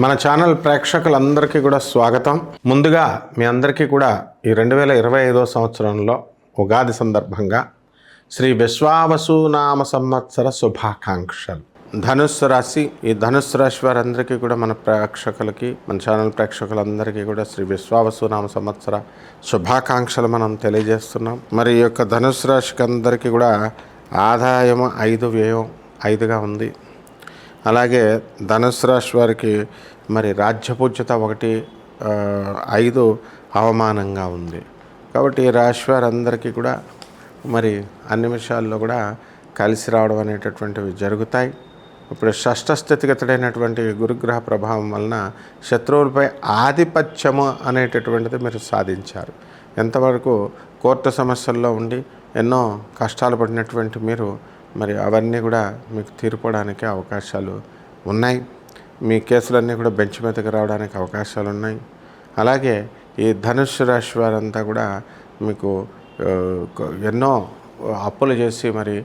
మన ఛానల్ ప్రేక్షకులందరికీ కూడా స్వాగతం. ముందుగా మీ అందరికీ కూడా ఈ 2025 సంవత్సరంలో ఉగాది సందర్భంగా శ్రీ విశ్వావసునామ సంవత్సర శుభాకాంక్షలు. ధనుస్సు రాశి, ఈ ధనుస్సు రాశి వారందరికీ కూడా మన ఛానల్ ప్రేక్షకులందరికీ కూడా శ్రీ విశ్వావసునామ సంవత్సర శుభాకాంక్షలు మనం తెలియజేస్తున్నాం. మరి ఈ యొక్క ధనుస్సు రాశికి అందరికీ కూడా ఆదాయం 5, వ్యయం 5గా ఉంది. అలాగే ధనుస్సు రాశి వారికి మరి రాజ్యపూజ్యత 1, 5 అవమానంగా ఉంది. కాబట్టి ఈ రాశి వారందరికీ కూడా మరి అన్ని విషయాల్లో కూడా కలిసి రావడం అనేటటువంటివి జరుగుతాయి. ఇప్పుడు షష్ఠ స్థితిగతుడైనటువంటి గురుగ్రహ ప్రభావం వలన శత్రువులపై ఆధిపత్యము అనేటటువంటిది మీరు సాధించారు. ఎంతవరకు కోర్టు సమస్యల్లో ఉండి ఎన్నో కష్టాలు పడినటువంటి మీరు మరి అవన్నీ కూడా మీకు తీరిపోవడానికి అవకాశాలు ఉన్నాయి. మీ కేసులన్నీ కూడా బెంచ్ మీదకి రావడానికి అవకాశాలు ఉన్నాయి. అలాగే ఈ ధనుస్సు రాశి వారంతా కూడా మీకు ఎన్నో అప్పులు చేసి మరి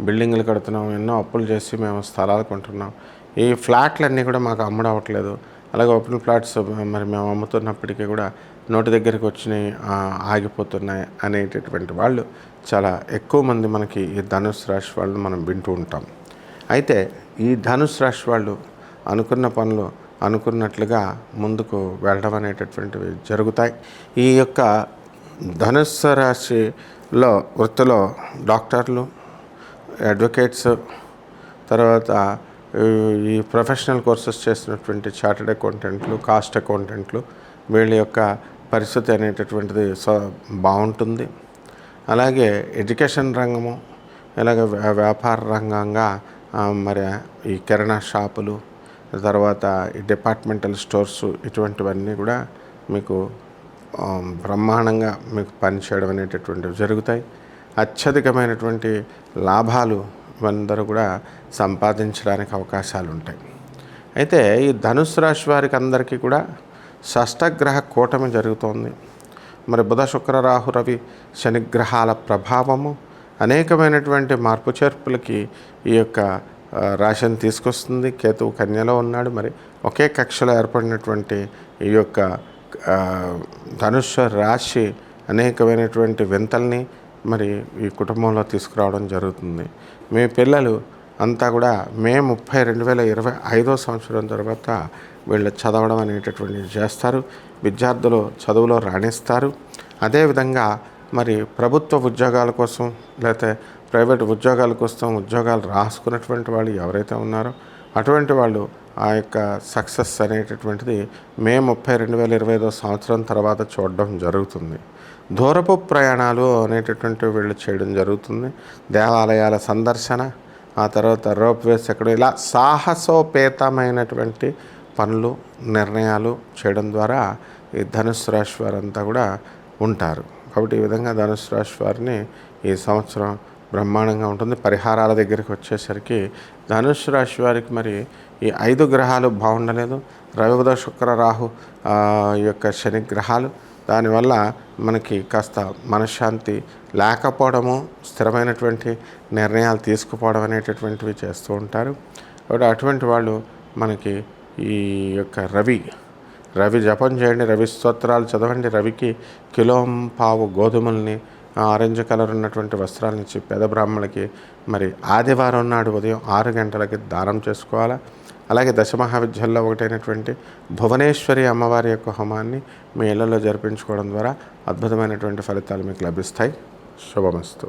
బిల్డింగ్లు కడుతున్నాం, ఎన్నో అప్పులు చేసి మేము స్థలాలు కొంటున్నాం, ఈ ఫ్లాట్లన్నీ కూడా మాకు అమ్ముడవట్లేదు, అలాగే ఓపెన్ ఫ్లాట్స్ మరి మేము అమ్ముతున్నప్పటికీ కూడా నోటి దగ్గరికి వచ్చినాయి, ఆగిపోతున్నాయి అనేటటువంటి వాళ్ళు చాలా ఎక్కువ మంది మనకి ఈ ధనుస్సు రాశి వాళ్ళు మనం వింటూ ఉంటాం. అయితే ఈ ధనుస్సు రాశి వాళ్ళు అనుకున్న పనులు అనుకున్నట్లుగా ముందుకు వెళ్ళడం అనేటటువంటివి జరుగుతాయి. ఈ యొక్క ధనుస్సు రాశిలో వృత్తిలో డాక్టర్లు, అడ్వకేట్స్, తర్వాత ఈ ప్రొఫెషనల్ కోర్సెస్ చేసినటువంటి చార్టెడ్ అకౌంటెంట్లు, కాస్ట్ అకౌంటెంట్లు, వీళ్ళ యొక్క పరిస్థితి అనేటటువంటిది బాగుంటుంది. అలాగే ఎడ్యుకేషన్ రంగము, ఇలాగ వ్యాపార రంగంగా మరి ఈ కిరాణా షాపులు, తర్వాత ఈ డిపార్ట్మెంటల్ స్టోర్స్, ఇటువంటివన్నీ కూడా మీకు బ్రహ్మాండంగా మీకు పనిచేయడం అనేటటువంటివి జరుగుతాయి. అత్యధికమైనటువంటి లాభాలు అందరూ కూడా సంపాదించడానికి అవకాశాలు ఉంటాయి. అయితే ఈ ధనుస్సు రాశి వారికి అందరికీ కూడా షష్ఠగ్రహ కూటమి జరుగుతోంది. మరి బుధ, శుక్ర, రాహు, రవి, శనిగ్రహాల ప్రభావము అనేకమైనటువంటి మార్పు చేర్పులకి ఈ యొక్క రాశిని తీసుకొస్తుంది. కేతువు కన్యలో ఉన్నాడు. మరి ఒకే కక్షలో ఏర్పడినటువంటి ఈ యొక్క ధనుస్సు రాశి అనేకమైనటువంటి వింతల్ని మరి ఈ కుటుంబంలో తీసుకురావడం జరుగుతుంది. మీ పిల్లలు అంతా కూడా మే 30, 2025 సంవత్సరం తర్వాత వీళ్ళు చదవడం అనేటటువంటివి చేస్తారు. విద్యార్థులు చదువులో రాణిస్తారు. అదేవిధంగా మరి ప్రభుత్వ ఉద్యోగాల కోసం లేకపోతే ప్రైవేట్ ఉద్యోగాల కోసం ఉద్యోగాలు రాసుకున్నటువంటి వాళ్ళు ఎవరైతే ఉన్నారో అటువంటి వాళ్ళు ఆ యొక్క సక్సెస్ అనేటటువంటిది మే 30, 2025 సంవత్సరం తర్వాత చూడడం జరుగుతుంది. దూరపు ప్రయాణాలు అనేటటువంటివి వీళ్ళు చేయడం జరుగుతుంది. దేవాలయాల సందర్శన, ఆ తర్వాత రోప్వేస్ ఎక్కడ, ఇలా సాహసోపేతమైనటువంటి పనులు, నిర్ణయాలు చేయడం ద్వారా ఈ ధనుస్సు రాశి వారంతా కూడా ఉంటారు. కాబట్టి ఈ విధంగా ధనుస్సు రాశి వారిని ఈ సంవత్సరం బ్రహ్మాండంగా ఉంటుంది. పరిహారాల దగ్గరికి వచ్చేసరికి ధనుస్సు రాశి వారికి మరి ఈ 5 గ్రహాలు బాగుండలేదు. రవి, బుధ, శుక్ర, రాహు ఈ యొక్క శని గ్రహాలు, దానివల్ల మనకి కాస్త మనశ్శాంతి లేకపోవడము, స్థిరమైనటువంటి నిర్ణయాలు తీసుకుపోవడం అనేటటువంటివి చేస్తూ ఉంటారు. కాబట్టి అటువంటి వాళ్ళు మనకి ఈ యొక్క రవి జపం చేయండి, రవి స్తోత్రాలు చదవండి, రవికి 1.5 కిలో గోధుమల్ని, ఆరెంజ్ కలర్ ఉన్నటువంటి వస్త్రాలను ఇచ్చి పేద బ్రాహ్మణులకి మరి ఆదివారం నాడు ఉదయం 6 గంటలకి దానం చేసుకోవాలా. అలాగే దశమహావిద్యల్లో ఒకటైనటువంటి భువనేశ్వరి అమ్మవారి యొక్క హోమాన్ని మీ ఇళ్లలో జరిపించుకోవడం ద్వారా అద్భుతమైనటువంటి ఫలితాలు మీకు లభిస్తాయి. శుభమస్తు.